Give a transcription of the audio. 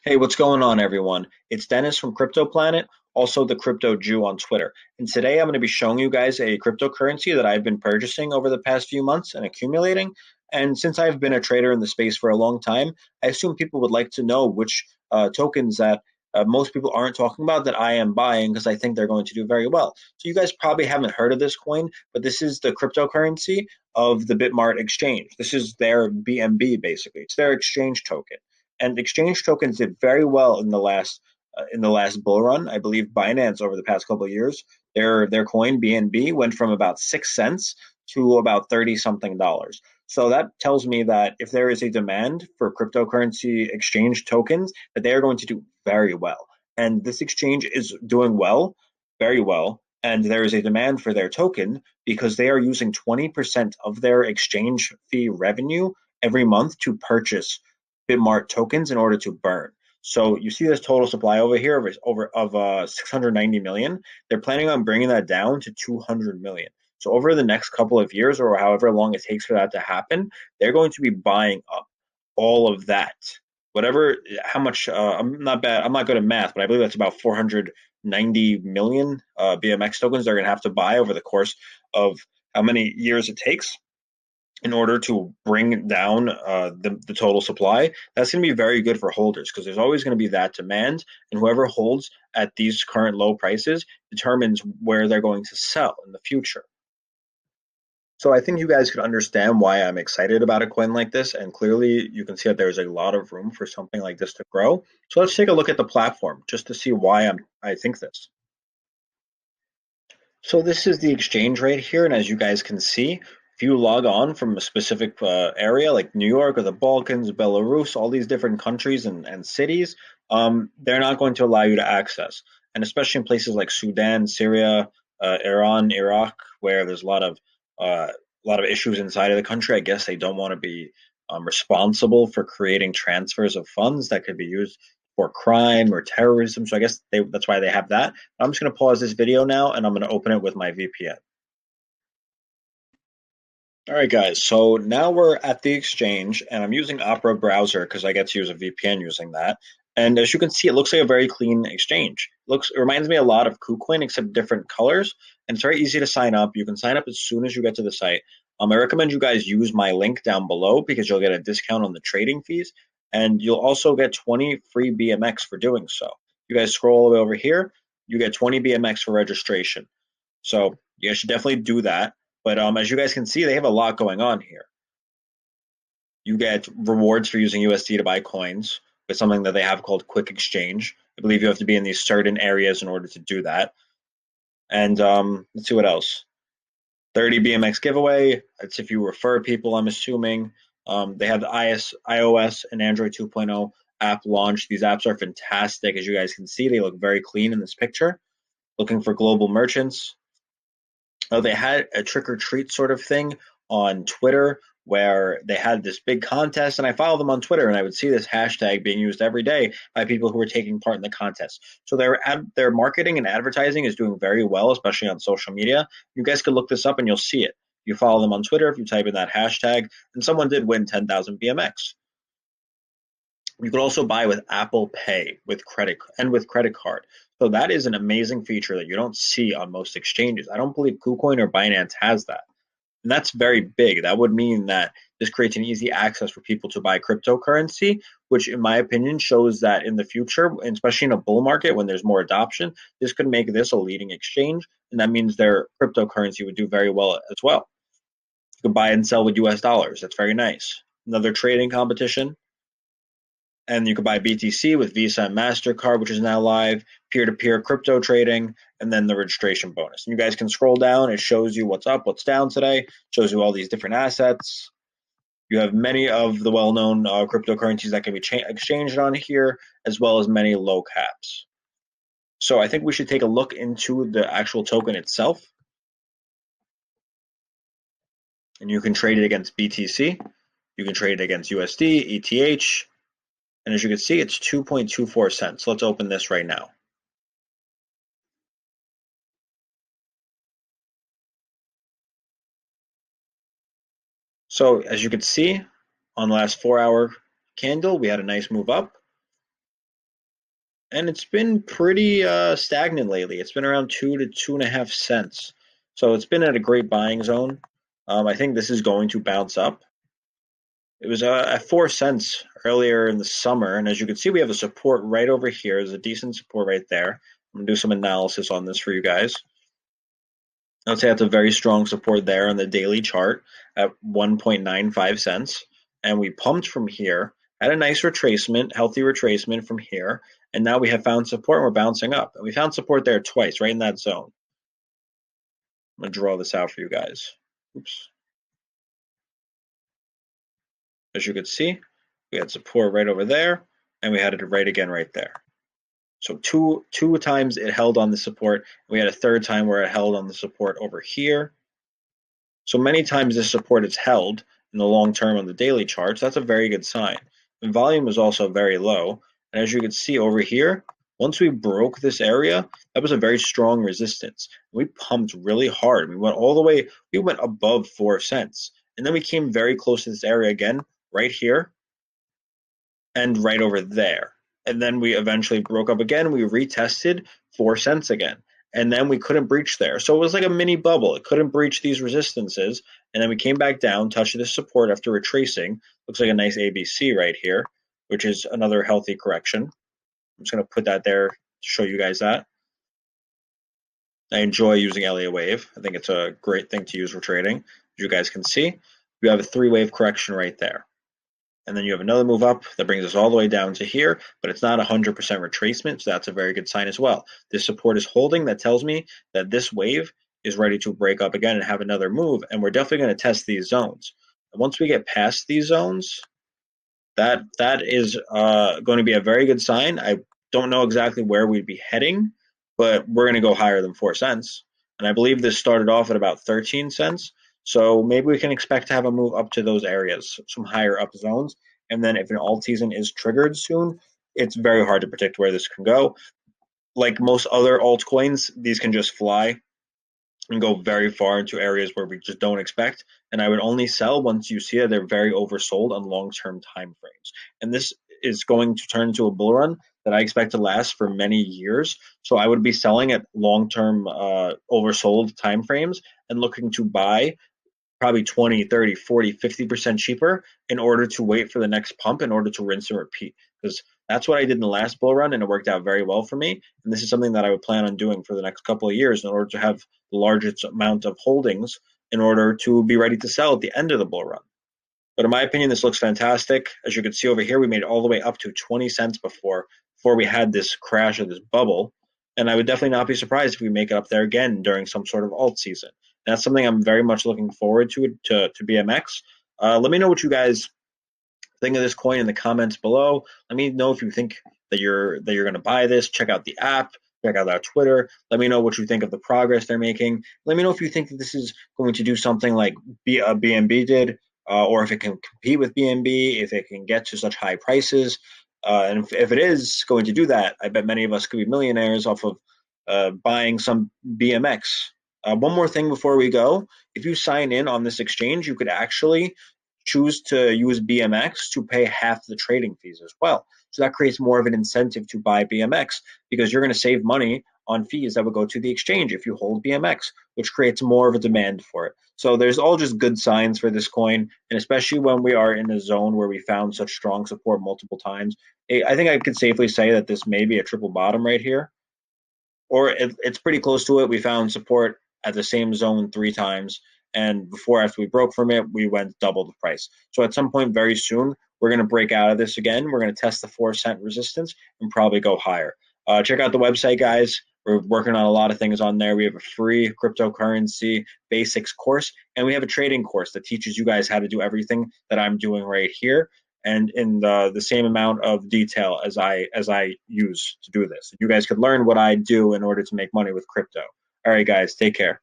Hey, what's going on, everyone? It's Dennis from Crypto Planet, also the Crypto Jew on Twitter. And today I'm going to be showing you guys a cryptocurrency that I've been purchasing over the past few months and accumulating. And since I've been a trader in the space for a long time, I assume people would like to know which tokens that most people aren't talking about that I am buying because I think they're going to do very well. So you guys probably haven't heard of this coin, but this is the cryptocurrency of the Bitmart exchange. This is their BNB basically. It's their exchange token. And exchange tokens did very well in the last bull run. I believe Binance over the past couple of years, their coin BNB went from about 6 cents to about 30 something dollars. So that tells me that if there is a demand for cryptocurrency exchange tokens, that they are going to do very well. And this exchange is doing well, very well. And there is a demand for their token because they are using 20% of their exchange fee revenue every month to purchase Bitmart tokens in order to burn. So you see this total supply over here of 690 million. They're planning on bringing that down to 200 million. So over the next couple of years, or however long it takes for that to happen, they're going to be buying up all of that. Whatever, how much? I'm not bad. I'm not good at math, but I believe that's about 490 million BMX tokens they're going to have to buy over the course of how many years it takes in order to bring down the total supply. That's going to be very good for holders because there's always going to be that demand, and whoever holds at these current low prices determines where they're going to sell in the future. So I think you guys could understand why I'm excited about a coin like this, and clearly you can see that there's a lot of room for something like this to grow. So let's take a look at the platform just to see why I think this. So this is the exchange rate here, and as you guys can see, if you log on from a specific area like New York or the Balkans, Belarus, all these different countries and cities, they're not going to allow you to access. And especially in places like Sudan, Syria, Iran, Iraq, where there's a lot of issues inside of the country. I guess they don't want to be responsible for creating transfers of funds that could be used for crime or terrorism. So I guess that's why they have that. I'm just going to pause this video now and I'm going to open it with my VPN. All right, guys, so now we're at the exchange and I'm using Opera browser because I get to use a VPN using that. And as you can see, it looks like a very clean exchange. It reminds me a lot of KuCoin except different colors. And it's very easy to sign up. You can sign up as soon as you get to the site. I recommend you guys use my link down below because you'll get a discount on the trading fees. And you'll also get 20 free BMX for doing so. You guys scroll all the way over here, you get 20 BMX for registration. So you guys should definitely do that. But as you guys can see, they have a lot going on here. You get rewards for using USD to buy coins with something that they have called Quick Exchange. I believe you have to be in these certain areas in order to do that. And let's see what else. 30 BMX giveaway. That's if you refer people, I'm assuming. They have the iOS and Android 2.0 app launch. These apps are fantastic. As you guys can see, they look very clean in this picture. Looking for global merchants. Oh, they had a trick or treat sort of thing on Twitter where they had this big contest, and I follow them on Twitter, and I would see this hashtag being used every day by people who were taking part in the contest. So their marketing and advertising is doing very well, especially on social media. You guys could look this up, and you'll see it. You follow them on Twitter if you type in that hashtag, and someone did win 10,000 BMX. You could also buy with Apple Pay with credit card. So that is an amazing feature that you don't see on most exchanges. I don't believe KuCoin or Binance has that. And that's very big. That would mean that this creates an easy access for people to buy cryptocurrency, which in my opinion shows that in the future, especially in a bull market when there's more adoption, this could make this a leading exchange. And that means their cryptocurrency would do very well as well. You can buy and sell with US dollars. That's very nice. Another trading competition, and you can buy BTC with Visa and MasterCard, which is now live, peer-to-peer crypto trading, and then the registration bonus. And you guys can scroll down. It shows you what's up, what's down today, shows you all these different assets. You have many of the well-known cryptocurrencies that can be exchanged on here, as well as many low caps. So I think we should take a look into the actual token itself. And you can trade it against BTC. You can trade it against USD, ETH, and as you can see, it's 2.24 cents. Let's open this right now. So as you can see, on the last 4-hour candle, we had a nice move up. and it's been pretty stagnant lately. It's been around 2 to 2.5 cents, so it's been at a great buying zone. I think this is going to bounce up. It was at 4 cents earlier in the summer, and as you can see, we have a support right over here. There's a decent support right there. I'm gonna do some analysis on this for you guys. I'd say that's a very strong support there on the daily chart at 1.95 cents. And we pumped from here, had a nice retracement, healthy retracement from here. And now we have found support and we're bouncing up. And we found support there twice, right in that zone. I'm going to draw this out for you guys. Oops. As you can see, we had support right over there and we had it right again right there. So two times it held on the support. We had a third time where it held on the support over here. So many times this support is held in the long term on the daily charts. That's a very good sign. And volume is also very low. And as you can see over here, once we broke this area, that was a very strong resistance. We pumped really hard. We went all the way, we went above 4 cents. And then we came very close to this area again, right here and right over there. And then we eventually broke up again. We retested 4 cents again. And then we couldn't breach there. So it was like a mini bubble. It couldn't breach these resistances. And then we came back down, touched this support after retracing. Looks like a nice ABC right here, which is another healthy correction. I'm just going to put that there to show you guys that. I enjoy using Elliott wave. I think it's a great thing to use for trading. As you guys can see, you have a 3-wave correction right there. And then you have another move up that brings us all the way down to here, but it's not 100% retracement, so that's a very good sign as well. This support is holding. That tells me that this wave is ready to break up again and have another move, and we're definitely going to test these zones. And once we get past these zones, that is going to be a very good sign. I don't know exactly where we'd be heading, but we're going to go higher than 4 cents. And I believe this started off at about 13 cents. So maybe we can expect to have a move up to those areas, some higher up zones. And then if an alt season is triggered soon, it's very hard to predict where this can go. Like most other altcoins, these can just fly and go very far into areas where we just don't expect. And I would only sell once you see that they're very oversold on long-term time frames. And this is going to turn into a bull run that I expect to last for many years. So I would be selling at long-term oversold time frames and looking to buy probably 20, 30, 40, 50% cheaper in order to wait for the next pump in order to rinse and repeat. Because that's what I did in the last bull run and it worked out very well for me. And this is something that I would plan on doing for the next couple of years in order to have the largest amount of holdings in order to be ready to sell at the end of the bull run. But in my opinion, this looks fantastic. As you can see over here, we made it all the way up to 20 cents before we had this crash of this bubble. And I would definitely not be surprised if we make it up there again during some sort of alt season. And that's something I'm very much looking forward to BMX. Let me know what you guys think of this coin in the comments below. Let me know if you think that you're going to buy this. Check out the app. Check out our Twitter. Let me know what you think of the progress they're making. Let me know if you think that this is going to do something like BNB did, or if it can compete with BNB, if it can get to such high prices. And if it is going to do that, I bet many of us could be millionaires off of buying some BMX. One more thing before we go. If you sign in on this exchange, you could actually choose to use BMX to pay half the trading fees as well. So that creates more of an incentive to buy BMX because you're going to save money on fees that would go to the exchange if you hold BMX, which creates more of a demand for it. So there's all just good signs for this coin, and especially when we are in a zone where we found such strong support multiple times. I think I could safely say that this may be a triple bottom right here, or it's pretty close to it. We found support at the same zone 3 times, and after we broke from it, we went double the price. So at some point very soon, we're going to break out of this again. We're going to test the 4 cent resistance and probably go higher. Check out the website, guys. We're working on a lot of things on there. We have a free cryptocurrency basics course, and we have a trading course that teaches you guys how to do everything that I'm doing right here, and in the same amount of detail as I use to do this. You guys could learn what I do in order to make money with crypto. All right, guys, take care.